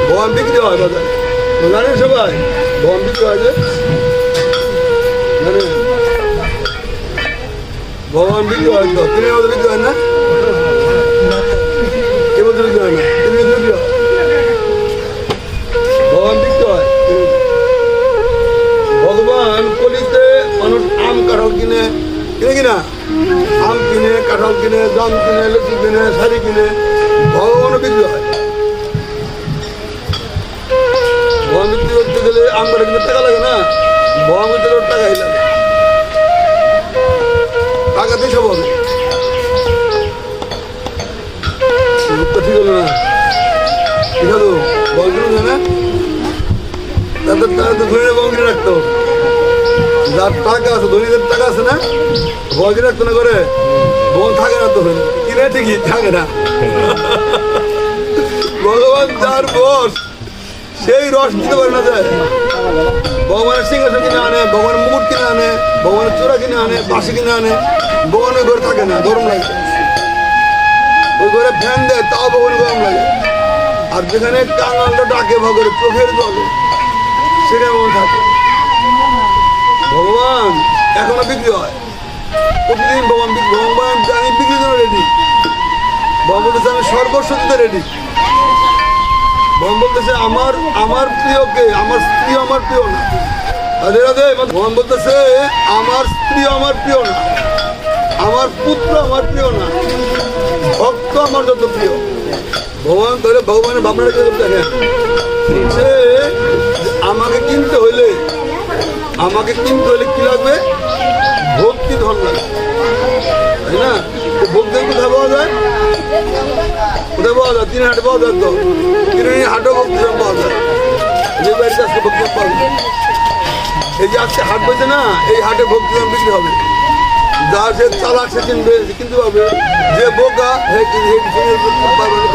ভগবান বিক্রি হয় বাজারে, জানেন সবাই? ভগবান বিক্রি হয় যে জানেন, ভগবান বিক্রি হয় তো, তিনি আমাদের বিক্রি হয় না, কে বলতে বিক্রি হয় না? তিনি বিক্রি হয়, ভগবান বিক্রি হয়। ভগবান কলিতে মানুষ আম কাঁঠাল কিনে, কিনে কিনা আম কিনে, কাঁঠাল কিনে, জাম কিনে, লুচি কিনে, শাড়ি কিনে, ভগবানও বিক্রি হয়। ভগবান বিক্রি করতে গেলে আম কাঁঠাল কিনতে টাকা লাগে না, ভগবান করতে গেলে টাকাই লাগে, টাকাতেই সব হবে। ঠিক হলো না? ঠিক আছে, বল কিনে না তাদের টাকা তো ধরে ভগবান কিনে রাখতো। যার টাকা আছে, ধনীদের টাকা আছে না, ভগবান কিনে রাখতো না করে, ভগবান থাকে না তো, কিনে ঠিকই থাকে না। ভগবান যার বস, সেই রস দিতে পারে না যায়। ভগবানের সিংহাসন কিনে আনে, ভগবানের মুকুট কিনে আনে, ভগবানের চূড়া কিনে আনে, বাঁশি কিনে আনে, ভগবানের ঘরে থাকে না, গরম লাগে। ওই ঘরে ফ্যান দেয়, তাও ভগবানের গরম লাগে। আর যেখানে কাঙালটা ডাকে ভগবানের চোখের জলে, সেখানে ভগবান থাকে। ভগবান এখনো বিক্রি হয়, প্রতিদিন ভগবান ভগবান আমি বিক্রির জন্য রেডি। ভগবান বলতেছে আমি সর্বস্ব দিতে রেডি। ভগবান বলতেছে আমার আমার প্রিয়কে, আমার স্ত্রী আমার প্রিয় না। রাধে রাধে। ভগবান বলতেছে আমার স্ত্রী আমার প্রিয় না, আমার পুত্র আমার প্রিয় না, ভক্ত আমার যত প্রিয়। ভগবান ধরে ভগবানের ভাবনাটা দেখেন, সে আমাকে কিনতে হইলে কি লাগবে? ভক্তি ধন লাগবে, তাই না? ভক্তি কোথায় পাওয়া যায়? কোথায় পাওয়া যায়? 3 হাটে পাওয়া যায় তো, 3 হাটও ভক্তি ধন পাওয়া যায়। যে বাড়িতে আজকে ভক্তি ধন পাওয়া যায়, এই যে আজকে হাট বসে না, এই হাটে ভক্তি ধন বিক্রি হবে। যা সে চালাক সে কিনতে পারবে, যে বোকা হে পারবে না।